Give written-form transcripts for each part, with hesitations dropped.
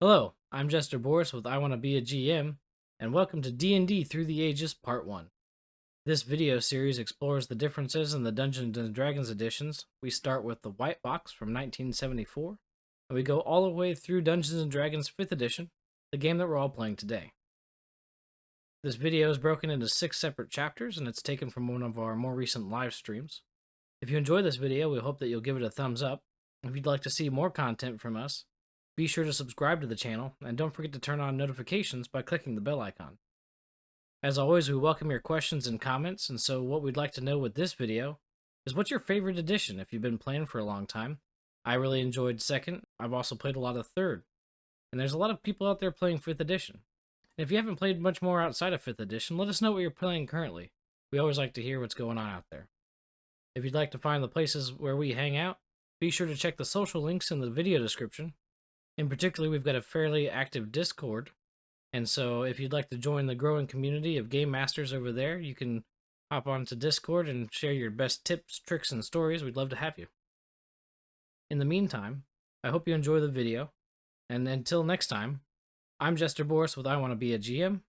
Hello, I'm Jester Borris with I Want to Be a GM, and welcome to D&D Through the Ages Part 1. This video series explores the differences in the Dungeons & Dragons editions. We start with the White Box from 1974, and we go all the way through Dungeons & Dragons 5th edition, the game that we're all playing today. This video is broken into 6 separate chapters, and it's taken from one of our more recent live streams. If you enjoy this video, we hope that you'll give it a thumbs up. If you'd like to see more content from us, be sure to subscribe to the channel, and don't forget to turn on notifications by clicking the bell icon. As always, we welcome your questions and comments, and so what we'd like to know with this video is what's your favorite edition if you've been playing for a long time. I really enjoyed 2nd. I've also played a lot of 3rd. And there's a lot of people out there playing 5th edition. And if you haven't played much more outside of 5th edition, let us know what you're playing currently. We always like to hear what's going on out there. If you'd like to find the places where we hang out, be sure to check the social links in the video description. In particular, we've got a fairly active Discord, and so if you'd like to join the growing community of game masters over there, you can hop onto Discord and share your best tips, tricks, and stories. We'd love to have you. In the meantime, I hope you enjoy the video, and until next time, I'm Jester Borris with I Want to Be a GM.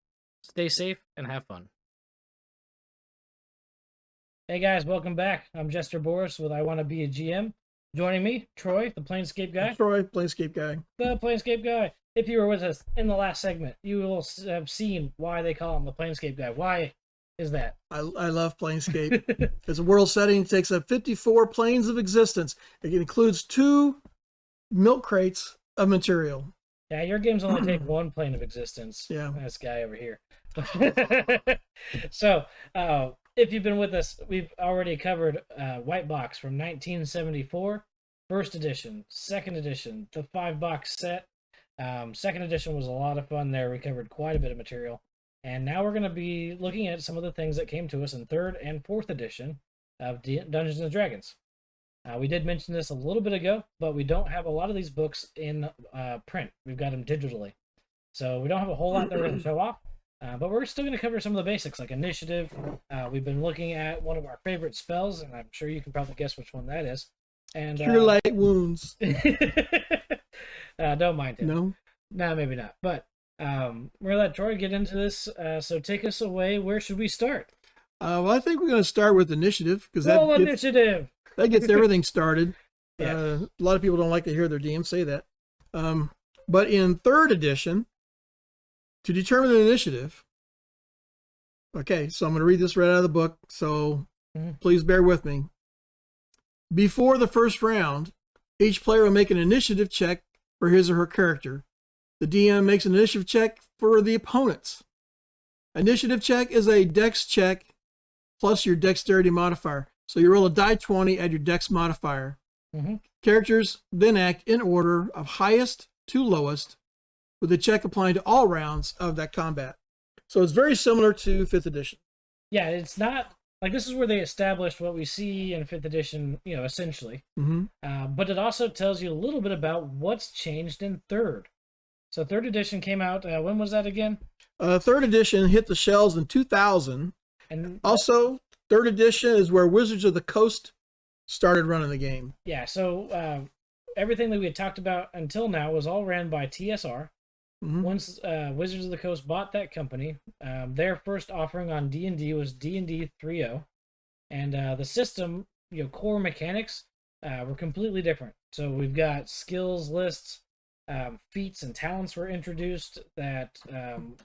Stay safe and have fun. Hey guys, welcome back. I'm Jester Borris with I Want to Be a GM. Joining me, Troy, the Planescape guy. Troy, Planescape guy. The Planescape guy. If you were with us in the last segment, you will have seen why they call him the Planescape guy. Why is that? I love Planescape. It's a world setting. It takes up 54 planes of existence. It includes 2 milk crates of material. Yeah, your games only take 1 plane of existence. Yeah. This guy over here. So, if you've been with us, we've already covered White Box from 1974, 1st edition, 2nd edition, the 5-box set. 2nd edition was a lot of fun there. We covered quite a bit of material. And now we're going to be looking at some of the things that came to us in 3rd and 4th edition of Dungeons & Dragons. We did mention this a little bit ago, but we don't have a lot of these books in print. We've got them digitally. So we don't have a whole lot that we're going to show off. But we're still going to cover some of the basics, like initiative. We've been looking at one of our favorite spells, and I'm sure you can probably guess which one that is. And Cure light wounds. Don't mind him. No? No, maybe not. But we're going to let Troy get into this. So take us away. Where should we start? Well, I think we're going to start with initiative, because initiative! That gets everything started. Yeah. A lot of people don't like to hear their DM say that. But in 3rd edition, to determine the initiative, okay, so I'm going to read this right out of the book, so please bear with me. Before the first round, each player will make an initiative check for his or her character. The DM makes an initiative check for the opponents. Initiative check is a dex check plus your dexterity modifier. So you roll a die 20, add your dex modifier. Characters then act in order of highest to lowest, with the check applying to all rounds of that combat. So it's very similar to 5th edition. Yeah, it's not like this is where they established what we see in 5th edition, essentially. But it also tells you a little bit about what's changed in 3rd. So 3rd edition came out, when was that again? 3rd edition hit the shelves in 2000. And also, 3rd edition is where Wizards of the Coast started running the game. Yeah, so everything that we had talked about until now was all ran by TSR. Once Wizards of the Coast bought that company, their first offering on D&D was D&D 3.0, and the system, core mechanics were completely different. So we've got skills lists, feats and talents were introduced that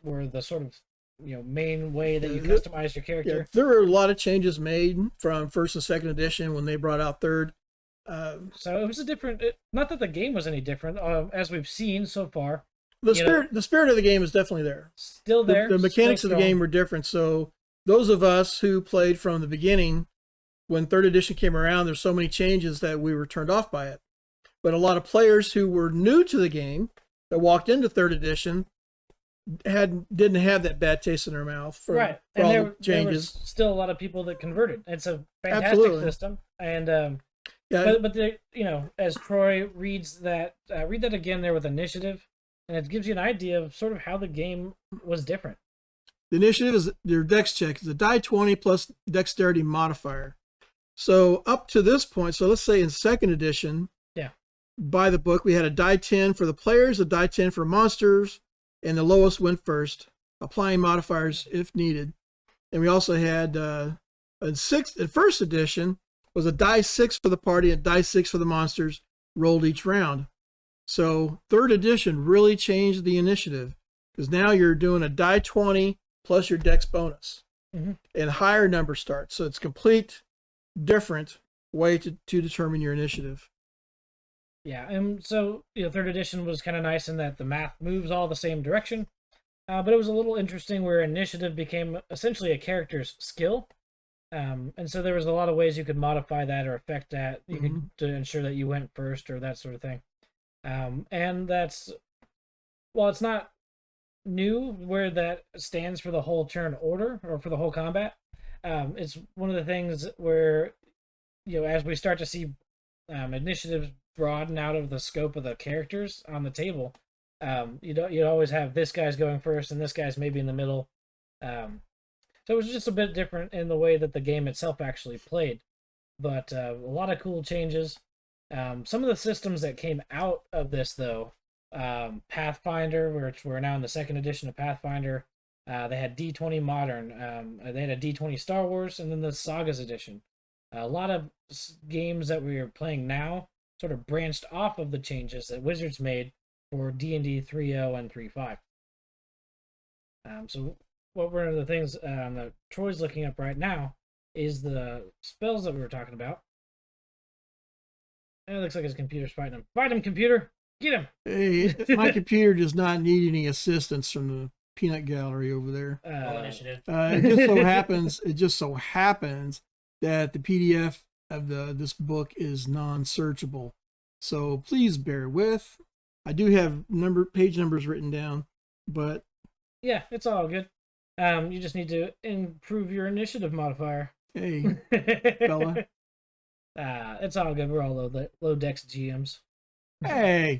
were the sort of main way that you customize your character. Yeah, there were a lot of changes made from 1st and 2nd edition when they brought out 3rd. So it was a different. Not that the game was any different, as we've seen so far. The spirit of the game is definitely there. Still there. The mechanics of the game were different. So those of us who played from the beginning, when 3rd edition came around, there's so many changes that we were turned off by it. But a lot of players who were new to the game that walked into 3rd edition didn't have that bad taste in their mouth for all the changes. There was still a lot of people that converted. It's a fantastic system, and but as Troy reads that, read that again there with initiative. And it gives you an idea of sort of how the game was different. The initiative is your dex check. It's a die 20 plus dexterity modifier. So up to this point, so let's say in 2nd edition, by the book. We had a die 10 for the players, a die 10 for monsters, and the lowest went first, applying modifiers if needed. And we also had first edition was a die 6 for the party and die 6 for the monsters, rolled each round. So third edition really changed the initiative, because now you're doing a die 20 plus your dex bonus, and higher number starts. So it's complete different way to determine your initiative. Yeah, and so third edition was kind of nice in that the math moves all the same direction, but it was a little interesting where initiative became essentially a character's skill, and so there was a lot of ways you could modify that or affect that. You could to ensure that you went first or that sort of thing, and that's, well, it's not new where that stands for the whole turn order or for the whole combat. It's one of the things where as we start to see initiatives broaden out of the scope of the characters on the table, you'd always have this guy's going first and this guy's maybe in the middle. So it was just a bit different in the way that the game itself actually played, but a lot of cool changes. Some of the systems that came out of this, though, Pathfinder, which we're now in the second edition of Pathfinder, they had D20 Modern, they had a D20 Star Wars, and then the Sagas edition. A lot of games that we are playing now sort of branched off of the changes that Wizards made for D&D 3.0 and 3.5. So one of the things that Troy's looking up right now is the spells that we were talking about. And it looks like his computer's fighting him. Fight him, computer! Get him! Hey, my computer does not need any assistance from the peanut gallery over there. Initiative. It just so happens that the PDF of this book is non-searchable. So please bear with. I do have page numbers written down, but yeah, it's all good. You just need to improve your initiative modifier. Hey, fella. It's all good. We're all low dex GMs. Hey.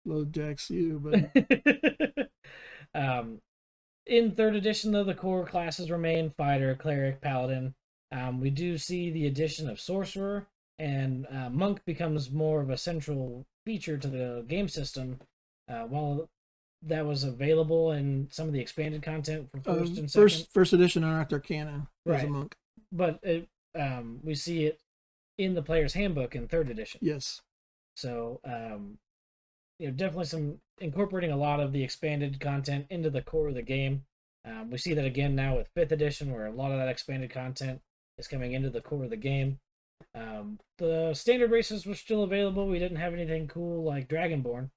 Low dex you, but in third edition, though, the core classes remain fighter, cleric, paladin. We do see the addition of sorcerer, and monk becomes more of a central feature to the game system. While that was available in some of the expanded content for first and second. First edition Anarch Arcana as a monk. But we see it in the player's handbook in third edition. Yes. So definitely some incorporating a lot of the expanded content into the core of the game. We see that again now with 5th edition, where a lot of that expanded content is coming into the core of the game. The standard races were still available. We didn't have anything cool like Dragonborn,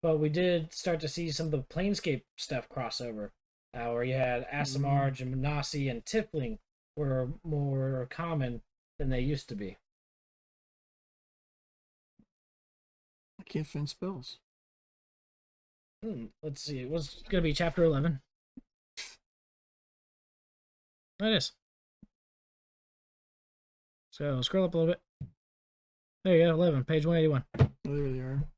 but we did start to see some of the Planescape stuff crossover, where you had Aasimar, Genasi, and Tiefling were more common than they used to be. I can't find spells. Let's see. It was going to be chapter 11. There it is. So scroll up a little bit. There you go, 11, page 181. Oh, there they are.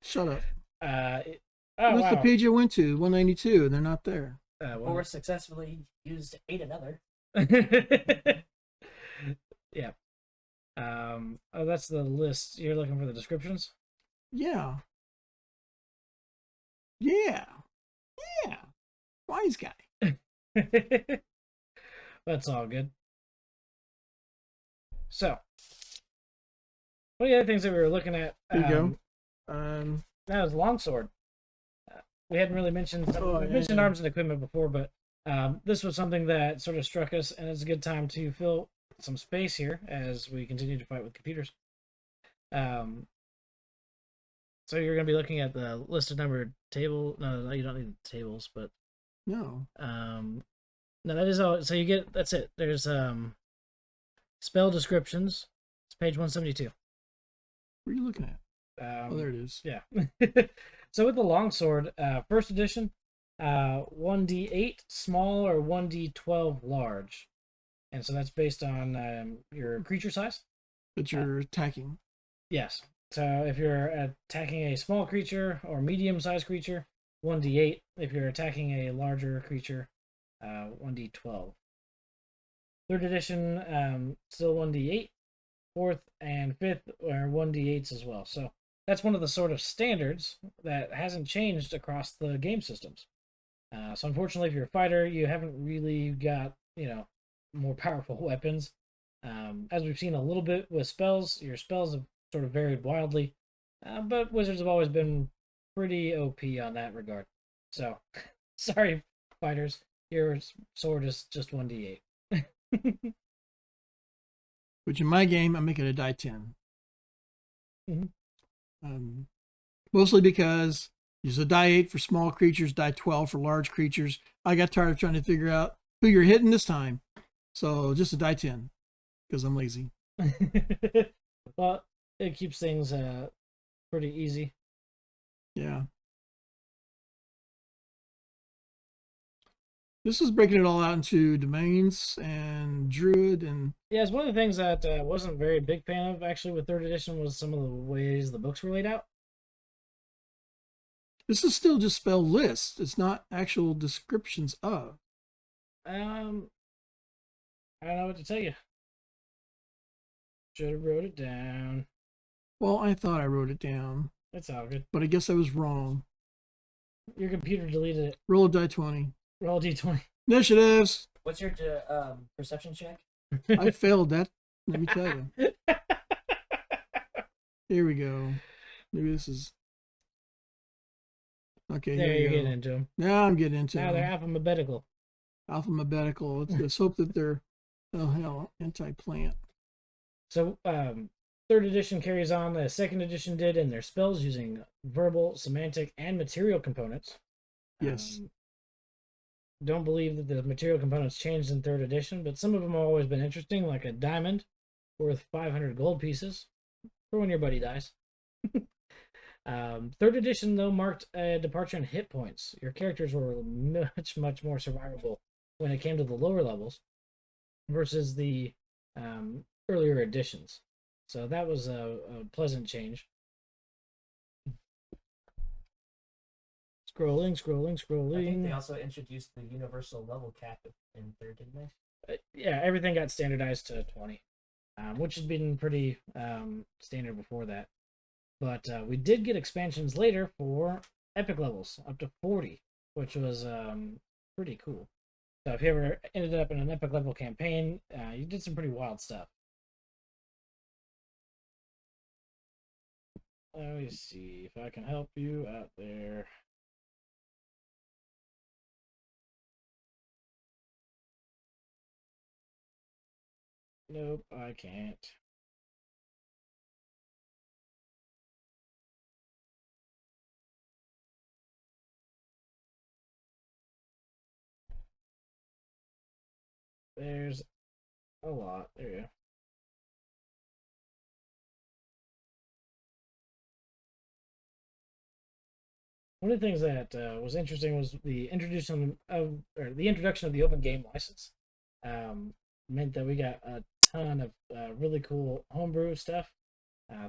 Shut up. That's the page I went to, 192, and they're not there. Or successfully used to aid another. Yeah. That's the list. You're looking for the descriptions? Yeah. Wise guy. That's all good. So, one of the other things that we were looking at. There you go. That was longsword. We hadn't really mentioned mentioned arms and equipment before, but this was something that sort of struck us, and it's a good time to fill some space here as we continue to fight with computers. So you're going to be looking at the listed numbered table. No, you don't need tables, but no. No, that is all. So you get, that's it. There's spell descriptions. It's page 172. What are you looking at? There it is. Yeah. So with the longsword, first edition, 1d8 small or 1d12 large, and so that's based on your creature size that you're attacking. Yes. So if you're attacking a small creature or medium-sized creature, 1d8. If you're attacking a larger creature, 1d12. Third edition, still 1d8. fourth and fifth are 1d8s as well. So that's one of the sort of standards that hasn't changed across the game systems. So unfortunately, if you're a fighter, you haven't really got, more powerful weapons. As we've seen a little bit with spells, your spells have sort of varied wildly, but wizards have always been pretty OP on that regard. So, sorry, fighters, your sword is just 1d8. Which in my game, I make it a die 10. Mm-hmm. Mostly because there's a die 8 for small creatures, die 12 for large creatures. I got tired of trying to figure out who you're hitting this time. So just a die 10 because I'm lazy. Well, it keeps things pretty easy. Yeah. This is breaking it all out into domains and druid and... Yeah, it's one of the things that I wasn't very big fan of, actually, with 3rd edition was some of the ways the books were laid out. This is still just spell lists. It's not actual descriptions of. I don't know what to tell you. Should have wrote it down. Well, I thought I wrote it down. It's all good. But I guess I was wrong. Your computer deleted it. Roll a die 20. Roll a d20. Initiatives. What's your perception check? I failed that. Let me tell you. Here we go. Maybe this is... Okay, there here you we get go. into them. Now I'm getting into Now them. they're alphabetical. Alphabetical. Let's hope that they're, oh hell, anti-plant. So, 3rd edition carries on as 2nd edition did in their spells using verbal, semantic, and material components. Yes. Don't believe that the material components changed in 3rd edition, but some of them have always been interesting, like a diamond worth 500 gold pieces for when your buddy dies. 3rd edition, though, marked a departure in hit points. Your characters were much more survivable when it came to the lower levels versus the earlier editions. So that was a pleasant change. Scrolling. I think they also introduced the universal level cap in 3rd, didn't they? Yeah, everything got standardized to 20, which has been pretty standard before that. But we did get expansions later for epic levels, up to 40, which was pretty cool. So if you ever ended up in an epic level campaign, you did some pretty wild stuff. Let me see if I can help you out there. Nope, I can't. There's a lot. There you go. One of the things that was interesting was the introduction of the open game license. Meant that we got a ton of really cool homebrew stuff,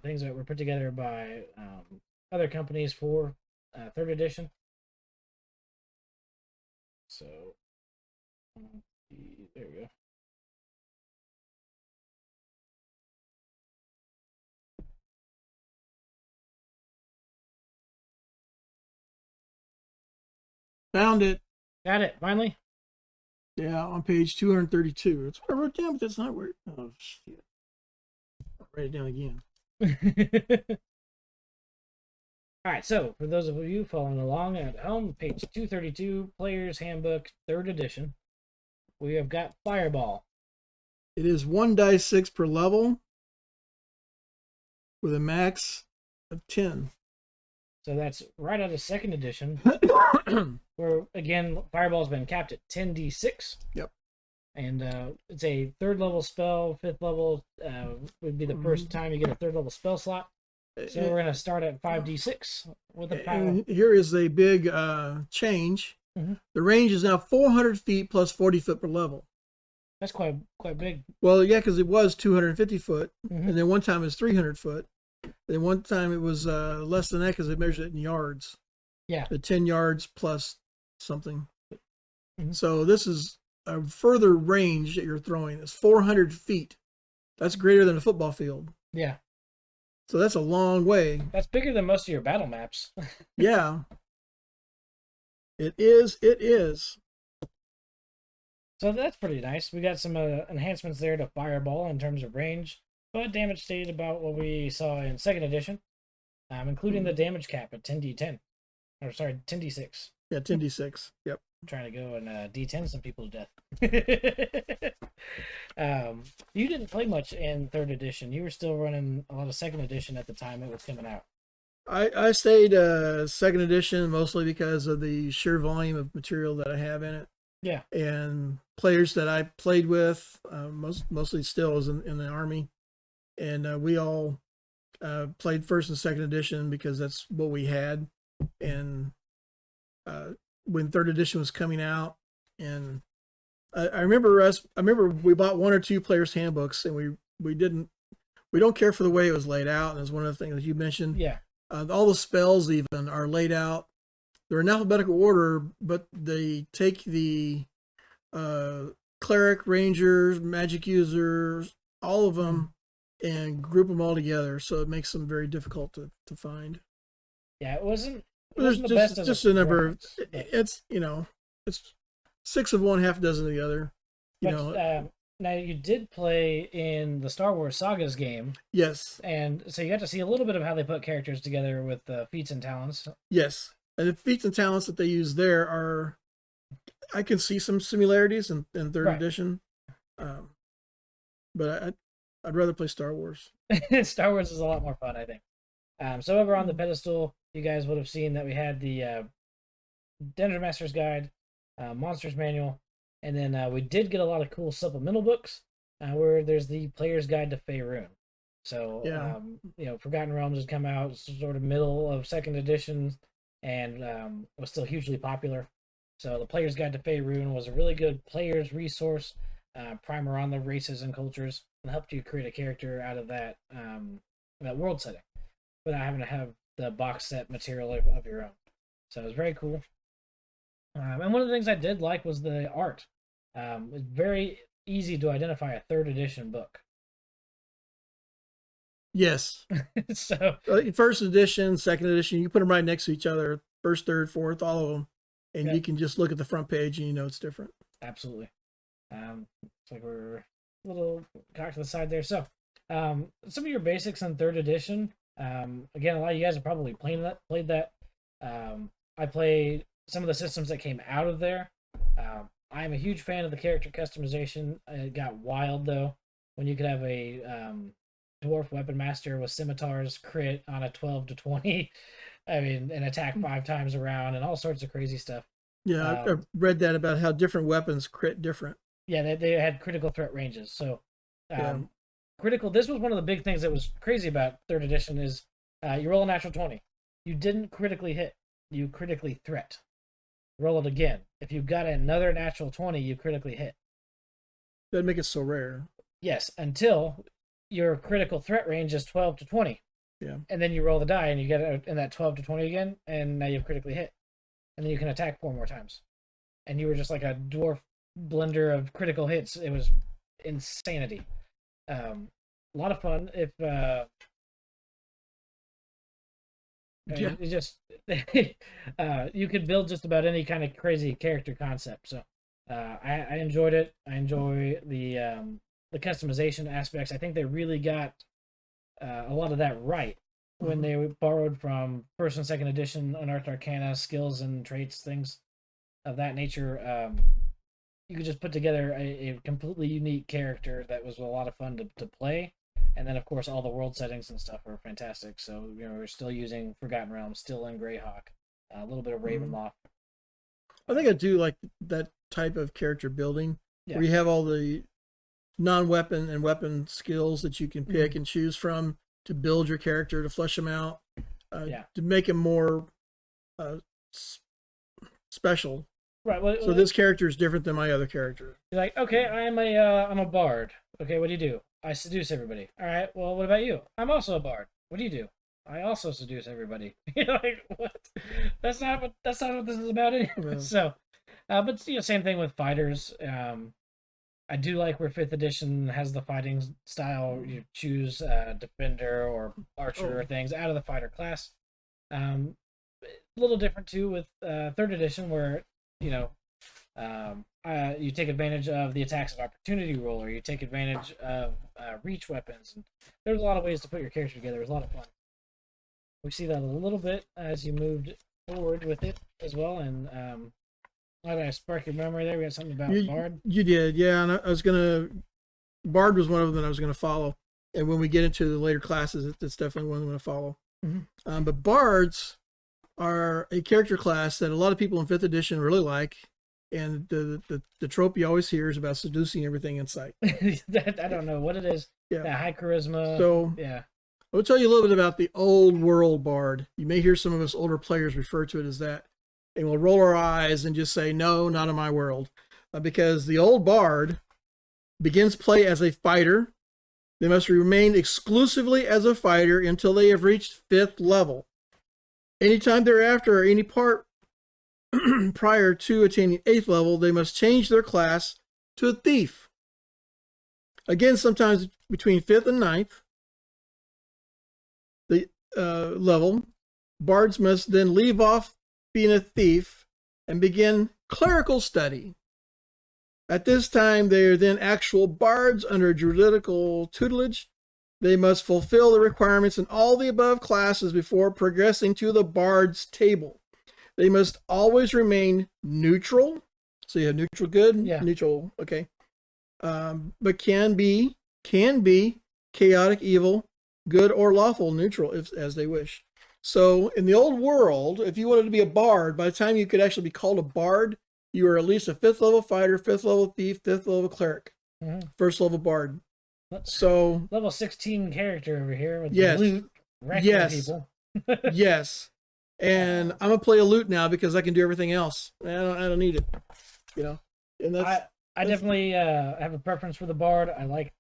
things that were put together by other companies for 3rd edition. So there we go. Found it. Got it, finally. Yeah, on page 232. That's what I wrote down, but that's not where... Oh, shit. I'll write it down again. All right, so for those of you following along at home, page 232, Player's Handbook, 3rd edition, we have got Fireball. It is 1 die 6 per level with a max of 10. So that's right out of 2nd edition, where, again, Fireball's been capped at 10d6. Yep. And it's a 3rd level spell. 5th level would be the first time you get a 3rd level spell slot. So we're going to start at 5d6 with a power. And here is a big change. The range is now 400 feet plus 40 foot per level. That's quite big. Well, yeah, because it was 250 foot, and then one time it was 300 foot. Then one time it was less than that because they measured it in yards. Yeah. 10 yards plus something. So this is a further range that you're throwing. It's 400 feet That's greater than a football field. Yeah. So that's a long way. That's bigger than most of your battle maps. Yeah. It is. It is. So that's pretty nice. We got some enhancements there to Fireball in terms of range, but damage stayed about what we saw in 2nd edition, including the damage cap at 10d10. Or sorry, 10d6. Yeah, 10d6. Yep. I'm trying to go and d10 some people to death. You didn't play much in 3rd edition. You were still running a lot of 2nd edition at the time it was coming out. I stayed 2nd edition mostly because of the sheer volume of material that I have in it. Yeah. And players that I played with, mostly still is in the Army. And we all played 1st and 2nd edition because that's what we had. And when 3rd edition was coming out, and I remember we bought 1 or 2 players' handbooks, and we don't care for the way it was laid out. And it's one of the things that you mentioned. Yeah. All the spells even are laid out. They're in alphabetical order, but they take the cleric, rangers, magic users, all of them, and group them all together. So it makes them very difficult to find. Yeah, it wasn't There's the best. just a number. reference, but- It's it's 6 of one, half a dozen of the other. Now you did play in the Star Wars Sagas game, Yes, and so you got to see a little bit of how they put characters together with feats and talents. yes, and the feats and talents that they use there are, I can see some similarities in 3rd Right. edition, but I'd rather play Star Wars. Star Wars is a lot more fun, I think. So over on the pedestal, you guys would have seen that we had the Dungeon Master's Guide, Monsters Manual, and then we did get a lot of cool supplemental books where there's the Player's Guide to Faerun. So, Yeah. Forgotten Realms has come out sort of middle of 2nd edition and was still hugely popular. So the Player's Guide to Faerun was a really good player's resource, primer on the races and cultures, and helped you create a character out of that world setting without having to have the box set material of your own. So it was very cool. And one of the things I did like was the art. It's very easy to identify a 3rd edition book. Yes. So 1st edition, 2nd edition, you put them right next to each other, 1st, 3rd, 4th, all of them, and Yeah. you can just look at the front page and you know it's different. absolutely. It's like we're a little cocked to the side there. So some of your basics in 3rd edition. Again, a lot of you guys have probably played that. I played some of the systems that came out of there. I'm a huge fan of the character customization. It got wild though when you could have a dwarf weapon master with scimitars crit on a 12 to 20. I mean, and attack 5 times around and all sorts of crazy stuff. Yeah, I've read that about how different weapons crit different. Yeah, they had critical threat ranges. So Yeah. critical. This was one of the big things that was crazy about 3rd edition is you roll a natural 20. You didn't critically hit. You critically threat. Roll it again. If you got another natural 20, you critically hit. That'd make it so rare. Yes, until your critical threat range is 12 to 20. Yeah. And then you roll the die and you get it in that 12 to 20 again, and now you've critically hit. And then you can attack 4 more times. And you were just like a dwarf blender of critical hits. It was insanity. A lot of fun. If Yeah. it just you could build just about any kind of crazy character concept. So I enjoyed it. I enjoy the customization aspects. I think they really got a lot of that right when they borrowed from 1st and 2nd edition Unearthed Arcana skills and traits, things of that nature. You could just put together a completely unique character that was a lot of fun to play. And then, of course, all the world settings and stuff are fantastic. So, we're still using Forgotten Realms, still in Greyhawk, a little bit of Ravenloft. I think I do like that type of character building where Yeah. you have all the non-weapon and weapon skills that you can pick and choose from to build your character, to flesh them out, to make him more special. Right. Well, So this character is different than my other character. you're like, okay, I'm a bard. Okay, what do you do? I seduce everybody. All right. Well, what about you? I'm also a bard. What do you do? I also seduce everybody. You're like, what? That's not what this is about anyway. Yeah. So, but same thing with fighters. I do like where 5th edition has the fighting style. You choose defender or archer or things out of the fighter class. A little different too with 3rd edition, where you know you take advantage of the attacks of opportunity roll, or you take advantage of reach weapons. And there's a lot of ways to put your character together. It was a lot of fun. We see that a little bit as you moved forward with it as well. And why did I spark your memory there? We got something about Bard. You did, yeah. And I was gonna. Bard was one of them that I was gonna follow. And when we get into the later classes, it's definitely one I'm gonna follow. Mm-hmm. But Bards are a character class that a lot of people in 5th edition really like. And the trope you always hear is about seducing everything in sight. I don't know what it is. Yeah. That high charisma. So yeah. I'll tell you a little bit about the old world Bard. You may hear some of us older players refer to it as that. And we'll roll our eyes and just say, no, not in my world. Because the old Bard begins play as a fighter. They must remain exclusively as a fighter until they have reached 5th level. Anytime thereafter or any part prior to attaining 8th level, they must change their class to a thief. Again, sometimes between 5th and 9th level, Bards must then leave off being a thief and begin clerical study. At this time, they are then actual Bards under druidical tutelage. They must fulfill the requirements in all the above classes before progressing to the Bard's table. They must always remain neutral. So you have neutral good, yeah. Neutral, okay. But can be chaotic evil, good or lawful neutral as they wish. So in the old world, if you wanted to be a Bard, by the time you could actually be called a Bard, you were at least a 5th level fighter, 5th level thief, 5th level cleric, 1st level Bard. So level 16 character over here with yes, the loot wrecking people. Yes. And I'm gonna play a loot now because I can do everything else. I don't need it, you know. And I definitely have a preference for the Bard. I like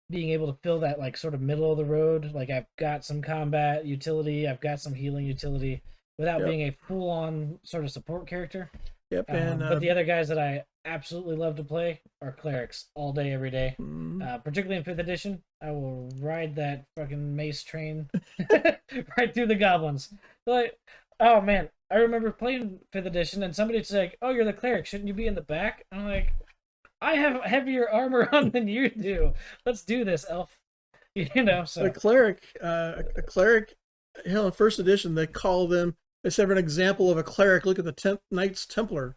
being able to fill that like sort of middle of the road. Like I've got some combat utility, I've got some healing utility, without being a full-on sort of support character. Yep. But the other guys that I absolutely love to play are clerics all day, every day. Particularly in 5th edition, I will ride that fucking mace train right through the goblins. Like, oh man, I remember playing 5th edition and somebody's like, "Oh, you're the cleric. Shouldn't you be in the back?" I'm like, "I have heavier armor on than you do. Let's do this, elf." You know, so a cleric, hell, in 1st edition they call them. They said, for an example of a cleric, look at the Knights Templar.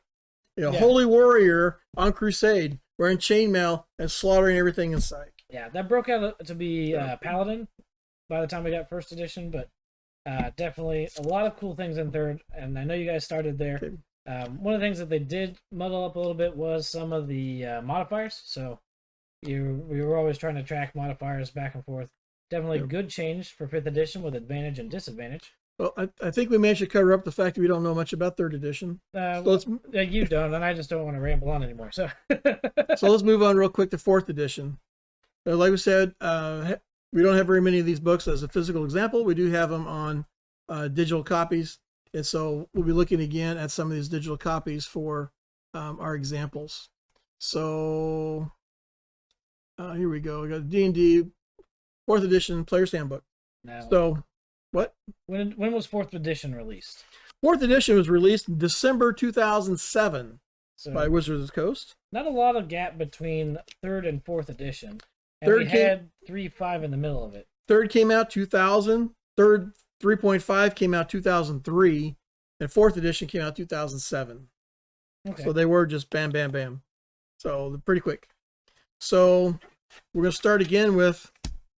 You know, holy warrior on crusade, wearing chainmail and slaughtering everything in sight. Yeah, that broke out to be paladin by the time we got 1st edition, but definitely a lot of cool things in 3rd, and I know you guys started there. One of the things that they did muddle up a little bit was some of the modifiers. So we were always trying to track modifiers back and forth. Definitely good change for 5th edition with advantage and disadvantage. Well, I think we managed to cover up the fact that we don't know much about 3rd edition. So you don't, and I just don't want to ramble on anymore. So, so let's move on real quick to 4th edition. Like we said, we don't have very many of these books as a physical example. We do have them on digital copies. And so we'll be looking again at some of these digital copies for our examples. So here we go. We got D&D 4th edition Player's Handbook. Now, so what? When was 4th edition released? 4th edition was released in December 2007 by Wizards of the Coast. Not a lot of gap between 3rd and 4th edition. And we had 3.5 in the middle of it. 3rd came out 2000. 3rd 3.5 came out 2003. And 4th edition came out 2007. Okay. So they were just bam, bam, bam. So they're pretty quick. So we're going to start again with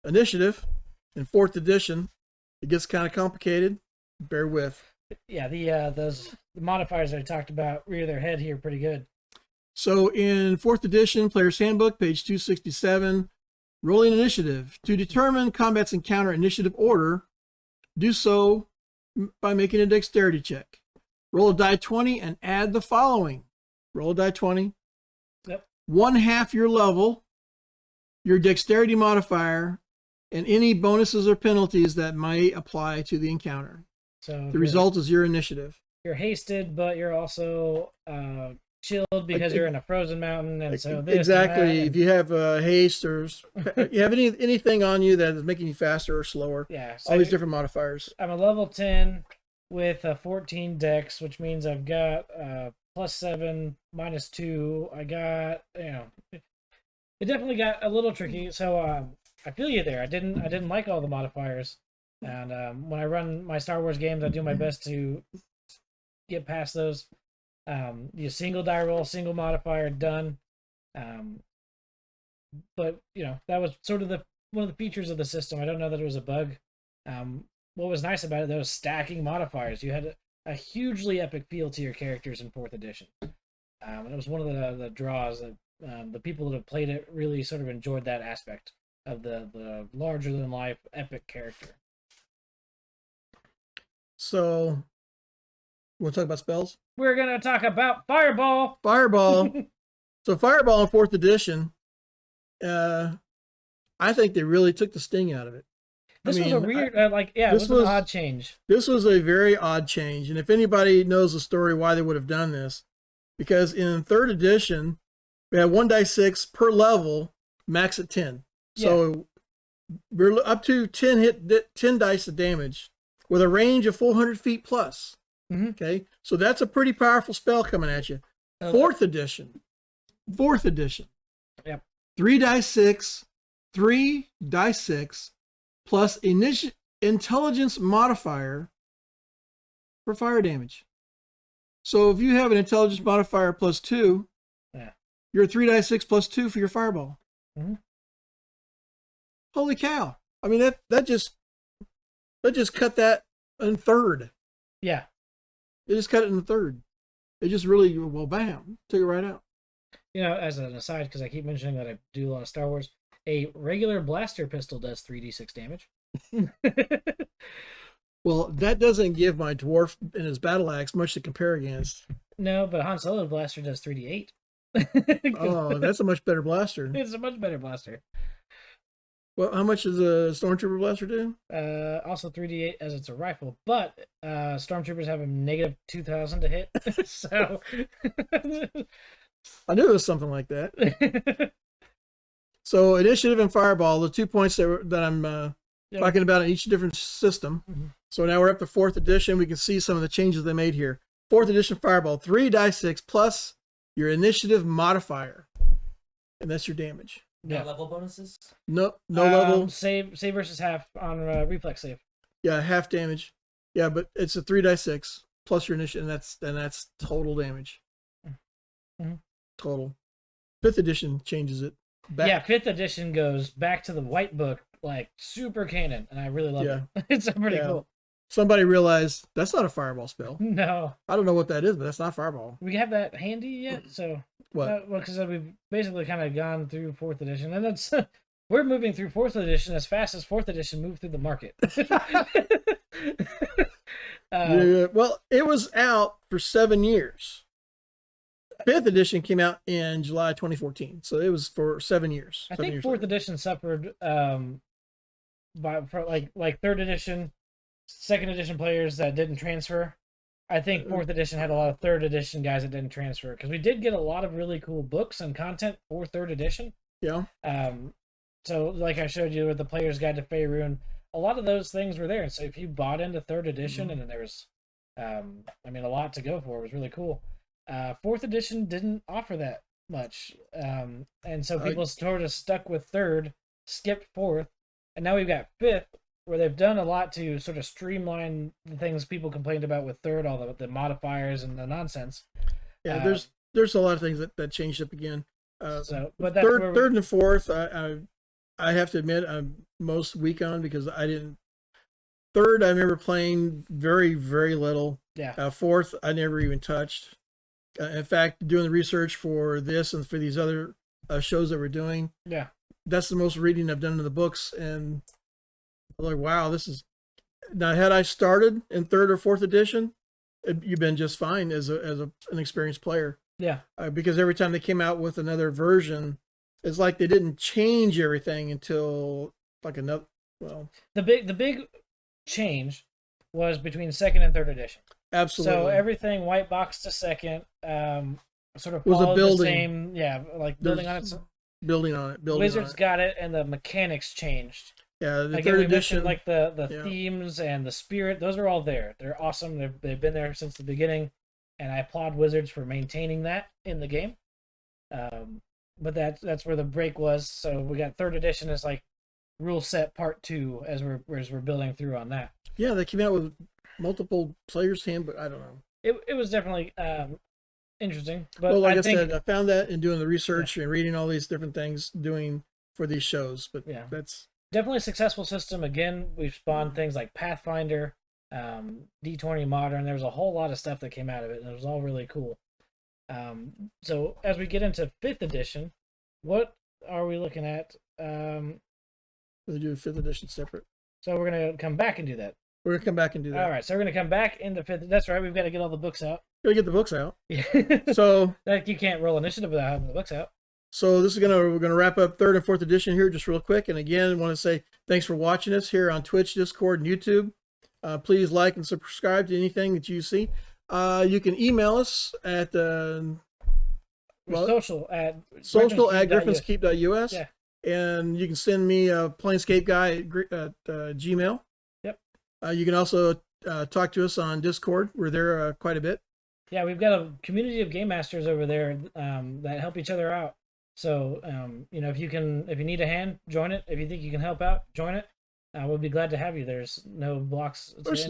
initiative in 4th edition. It gets kind of complicated. Bear with. Yeah, the modifiers I talked about rear their head here pretty good. So in 4th edition, Player's Handbook, page 267, rolling initiative. To determine combat's encounter initiative order, do so by making a dexterity check. Roll a die 20 and add the following. Roll a die 20. Yep. 1/2 your level, your dexterity modifier, and any bonuses or penalties that may apply to the encounter. So the result is your initiative. You're hasted, but you're also chilled because you're in a frozen mountain, and so this exactly. And that, if you have haste or you have anything on you that is making you faster or slower, so all these different modifiers. I'm a level 10 with a 14 dex, which means I've got +7, -2. I got, it definitely got a little tricky. So I feel you there. I didn't like all the modifiers, and when I run my Star Wars games, I do my best to get past those. You single die roll, single modifier, done. But that was sort of one of the features of the system. I don't know that it was a bug. What was nice about it, though, was stacking modifiers. You had a hugely epic feel to your characters in 4th edition. And it was one of the draws that the people that have played it really sort of enjoyed that aspect of the larger-than-life epic character. So, we'll talk about spells? We're going to talk about Fireball! Fireball! So, Fireball in 4th edition, I think they really took the sting out of it. This was a weird, it was an odd change. This was a very odd change. And if anybody knows the story why they would have done this, because in 3rd edition, we had 1 die 6 per level, max at 10. Yeah. So we're up to 10 dice of damage with a range of 400 feet plus. Mm-hmm. Okay. So that's a pretty powerful spell coming at you. Okay. 4th edition. Yep. 3 die 6, 3 die 6. Plus intelligence modifier for fire damage. So if you have an intelligence modifier +2, you're 3 die 6 +2 for your fireball. Mm-hmm. Holy cow! I mean that just cut that in third. Yeah, it just cut it in third. It just really bam, took it right out. As an aside, because I keep mentioning that I do a lot of Star Wars. A regular blaster pistol does 3d6 damage. Well, that doesn't give my dwarf and his battle axe much to compare against. No, but Han Solo blaster does 3d8. Oh, that's a much better blaster. It's a much better blaster. Well, how much does a Stormtrooper blaster do? Also 3d8 as it's a rifle, but Stormtroopers have a -2000 to hit. So I knew it was something like that. So initiative and fireball, the 2 points that I'm talking about in each different system. Mm-hmm. So now we're up to 4th edition. We can see some of the changes they made here. 4th edition fireball, 3 die 6 plus your initiative modifier, and that's your damage. No level bonuses. No level. Save versus half on reflex save. Yeah, half damage. Yeah, but it's a 3 die 6 plus your initiative, and that's total damage. Mm-hmm. Total. 5th edition changes it. Back. Yeah, 5th edition goes back to the white book, like super canon, and I really love it. It's pretty cool. Somebody realized that's not a fireball spell. No. I don't know what that is, but that's not fireball. We have that handy yet? So what? Well, because we've basically kind of gone through 4th edition, and it's we're moving through 4th edition as fast as 4th edition moved through the market. Well, it was out for 7 years. 5th edition came out in July 2014, so it was for 7 years. I think 4th edition suffered for 3rd edition, 2nd edition players that didn't transfer. I think 4th edition had a lot of 3rd edition guys that didn't transfer, because we did get a lot of really cool books and content for 3rd edition. Yeah. So like I showed you with the Player's Guide to Faerun, a lot of those things were there. And so if you bought into 3rd edition, and then there was, a lot to go for, it was really cool. 4th edition didn't offer that much, and so people sort of stuck with 3rd, skipped 4th, and now we've got 5th, where they've done a lot to sort of streamline the things people complained about with 3rd, all the modifiers and the nonsense. Yeah, there's a lot of things that changed up again. But that's 3rd and 4th, I have to admit I'm most weak on, because I didn't. 3rd, I remember playing very, very little. Yeah. 4th, I never even touched. In fact, doing the research for this and for these other shows that we're doing, that's the most reading I've done in the books, and I'm like, wow, this is. Now, had I started in 3rd or 4th edition, you've been just fine as an experienced player. Yeah. Because every time they came out with another version, it's like they didn't change everything until like another. Well, the big change was between 2nd and 3rd edition. Absolutely. So everything white box to 2nd, sort of was a followed the building. same, yeah, like building on its. Building on it. Building Wizards on it. got it, and the mechanics changed. Yeah, the Again, third we edition. mentioned like the yeah. themes and the spirit; those are all there. They're awesome. They've been there since the beginning, and I applaud Wizards for maintaining that in the game. But that's where the break was. So we got third edition as like rule set part 2 as we're building through on that. Yeah, they came out with multiple players' handbook. I don't know. It was definitely interesting. But Well, like I think, said, I found that in doing the research and reading all these different things, doing for these shows. But yeah, that's definitely a successful system. Again, we've spawned things like Pathfinder, D20 Modern. There was a whole lot of stuff that came out of it, and it was all really cool. So as we get into 5th edition, what are we looking at? they do 5th edition separate. So we're going to come back and do that. We're gonna come back and do that. All right, so we're going to come back into 5th. That's right, we've got to get all the books out. Gotta get the books out. Yeah. So Like you can't roll initiative without having the books out. So this is we're gonna wrap up 3rd and 4th edition here just real quick. And again, I want to say thanks for watching us here on Twitch, Discord, and YouTube. Please like and subscribe to anything that you see. You can email us at social at griffinskeep.us. Yeah. And you can send me a Planescape guy at Gmail. Yep. You can also talk to us on Discord. We're there quite a bit. Yeah, we've got a community of game masters over there that help each other out. So, if you need a hand, join it. If you think you can help out, join it. We'll be glad to have you. There's no blocks. There's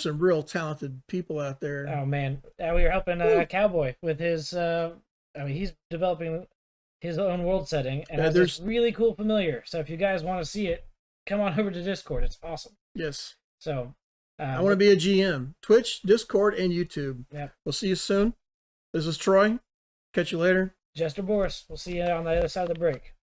some real talented people out there. Oh man, we were helping Cowboy with his. He's developing his own world setting, and there's really cool familiar. So if you guys want to see it, come on over to Discord. It's awesome. Yes. So. I want to be a GM. Twitch, Discord, and YouTube. Yeah. We'll see you soon. This is Troy. Catch you later. Jester, Borris. We'll see you on the other side of the break.